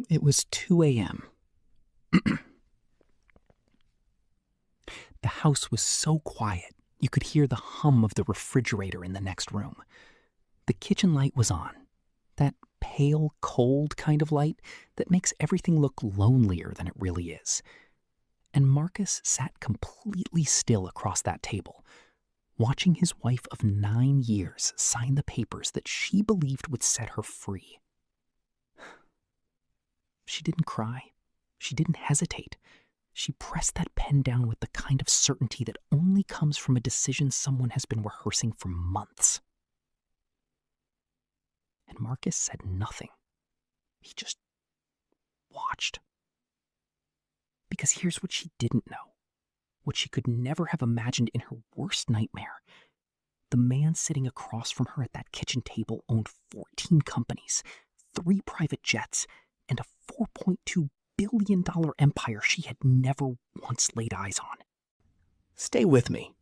It was 2 a.m. The house was so quiet, you could hear the hum of the refrigerator in the next room. The kitchen light was on, that pale, cold kind of light that makes everything look lonelier than it really is. And Marcus sat completely still across that table, watching his wife of 9 years sign the papers that she believed would set her free. She didn't cry. She didn't hesitate. She pressed that pen down with the kind of certainty that only comes from a decision someone has been rehearsing for months. And Marcus said nothing. He just watched. Because here's what she didn't know, what she could never have imagined in her worst nightmare. The man sitting across from her at that kitchen table owned 14 companies, 3 private jets, and a $4.2 billion empire she had never once laid eyes on. Stay with me,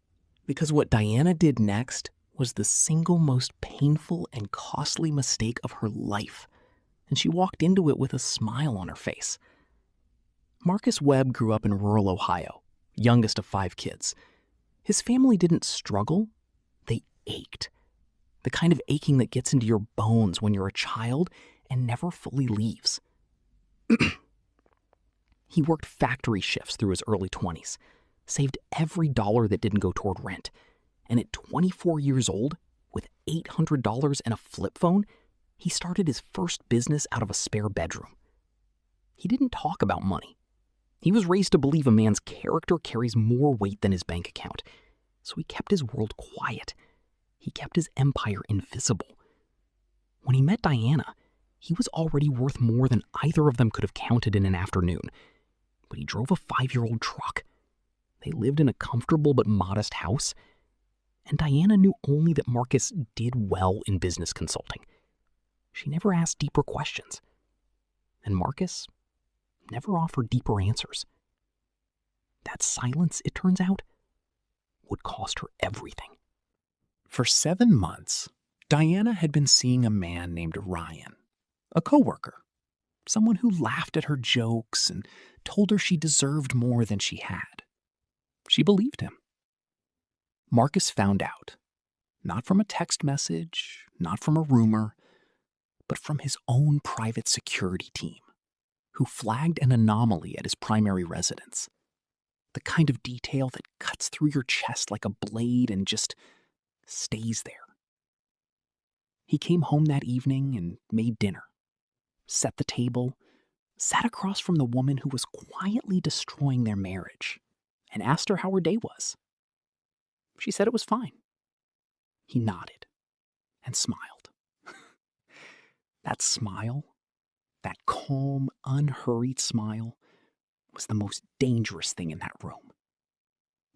because what Diana did next was the single most painful and costly mistake of her life, and she walked into it with a smile on her face. Marcus Webb grew up in rural Ohio, youngest of 5 kids. His family didn't struggle, they ached. The kind of aching that gets into your bones when you're a child and never fully leaves. He worked factory shifts through his early 20s, saved every dollar that didn't go toward rent, and at 24 years old, with $800 and a flip phone, he started his first business out of a spare bedroom. He didn't talk about money. He was raised to believe a man's character carries more weight than his bank account, so he kept his world quiet. He kept his empire invisible. When he met Diana, he was already worth more than either of them could have counted in an afternoon. But he drove a 5-year-old truck. They lived in a comfortable but modest house. And Diana knew only that Marcus did well in business consulting. She never asked deeper questions. And Marcus never offered deeper answers. That silence, it turns out, would cost her everything. For 7 months, Diana had been seeing a man named Ryan, a coworker, someone who laughed at her jokes and told her she deserved more than she had. She believed him. Marcus found out, not from a text message, not from a rumor, but from his own private security team, who flagged an anomaly at his primary residence. The kind of detail that cuts through your chest like a blade and just stays there. He came home that evening and made dinner, set the table, sat across from the woman who was quietly destroying their marriage, and asked her how her day was. She said it was fine. He nodded and smiled. That smile, that calm, unhurried smile, was the most dangerous thing in that room.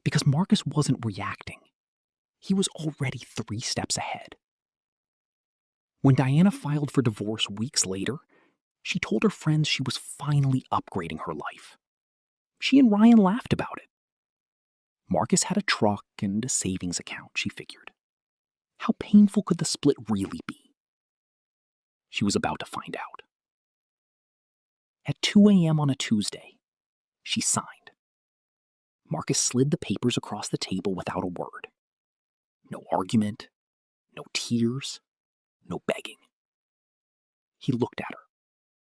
Because Marcus wasn't reacting. He was already 3 steps ahead. When Diana filed for divorce weeks later, she told her friends she was finally upgrading her life. She and Ryan laughed about it. Marcus had a truck and a savings account, she figured. How painful could the split really be? She was about to find out. At 2 a.m. on a Tuesday, she signed. Marcus slid the papers across the table without a word. No argument, no tears, no begging. He looked at her,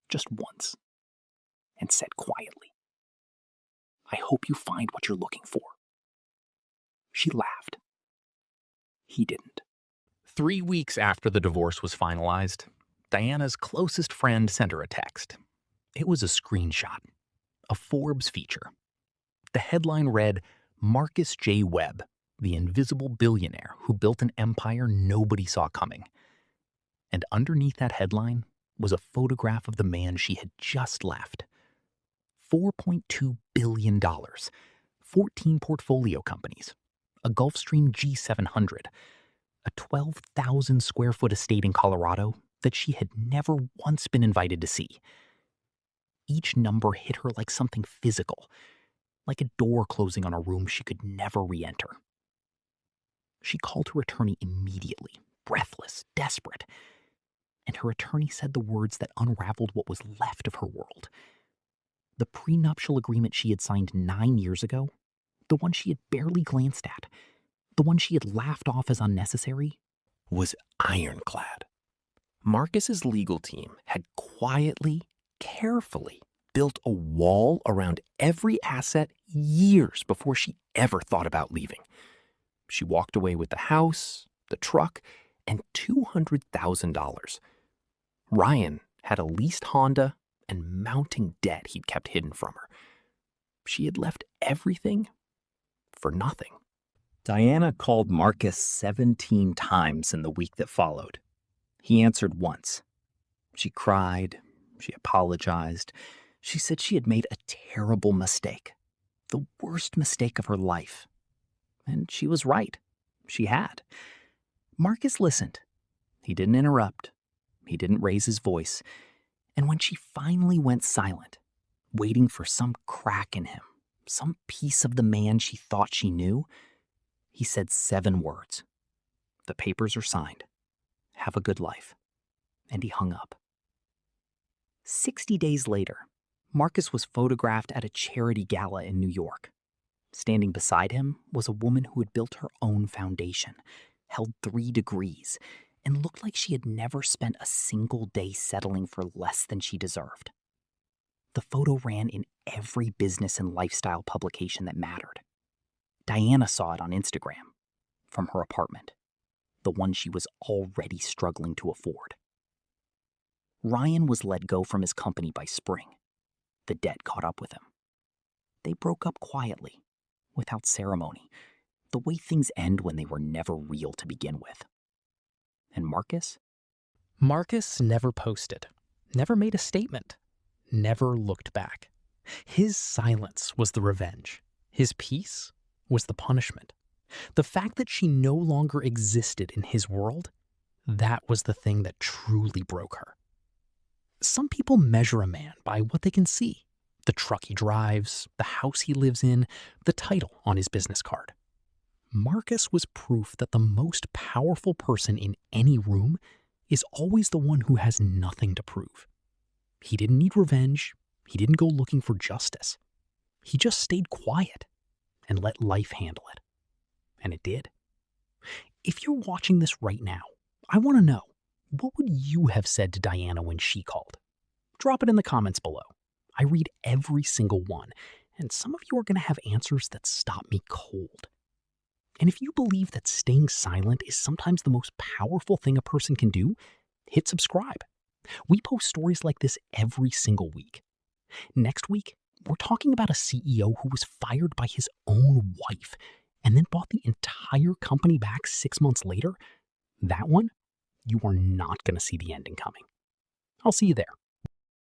just once, and said quietly, "I hope you find what you're looking for." She laughed. He didn't. 3 weeks after the divorce was finalized, Diana's closest friend sent her a text. It was a screenshot, a Forbes feature. The headline read, "Marcus J. Webb, the invisible billionaire who built an empire nobody saw coming." And underneath that headline was a photograph of the man she had just left. $4.2 billion, 14 portfolio companies, a Gulfstream G700, a 12,000 square foot estate in Colorado that she had never once been invited to see. Each number hit her like something physical, like a door closing on a room she could never re-enter. She called her attorney immediately, breathless, desperate. and her attorney said the words that unraveled what was left of her world. The prenuptial agreement she had signed 9 years ago, the one she had barely glanced at, the one she had laughed off as unnecessary, was ironclad. Marcus's legal team had quietly, carefully built a wall around every asset years before she ever thought about leaving. She walked away with the house, the truck, and $200,000. Ryan had a leased Honda and mounting debt he'd kept hidden from her. She had left everything for nothing. Diana called Marcus 17 times in the week that followed. He answered once. She cried. She apologized. She said she had made a terrible mistake, the worst mistake of her life. And she was right. She had. Marcus listened. He didn't interrupt. He didn't raise his voice. And when she finally went silent, waiting for some crack in him, some piece of the man she thought she knew, he said 7 words. The papers are signed. Have a good life. And he hung up. 60 days later, Marcus was photographed at a charity gala in New York. Standing beside him was a woman who had built her own foundation, held 3 degrees, and looked like she had never spent a single day settling for less than she deserved. The photo ran in every business and lifestyle publication that mattered. Diana saw it on Instagram, from her apartment, the one she was already struggling to afford. Ryan was let go from his company by spring. The debt caught up with him. They broke up quietly, without ceremony, the way things end when they were never real to begin with. And Marcus? Marcus never posted, never made a statement, never looked back. His silence was the revenge. His peace was the punishment. The fact that she no longer existed in his world, that was the thing that truly broke her. Some people measure a man by what they can see. The truck he drives, the house he lives in, the title on his business card. Marcus was proof that the most powerful person in any room is always the one who has nothing to prove. He didn't need revenge. He didn't go looking for justice. He just stayed quiet and let life handle it. And it did. If you're watching this right now, I want to know, what would you have said to Diana when she called? Drop it in the comments below. I read every single one, and some of you are going to have answers that stop me cold. And if you believe that staying silent is sometimes the most powerful thing a person can do, hit subscribe. We post stories like this every single week. Next week, we're talking about a CEO who was fired by his own wife and then bought the entire company back 6 months later. That one, you are not going to see the ending coming. I'll see you there.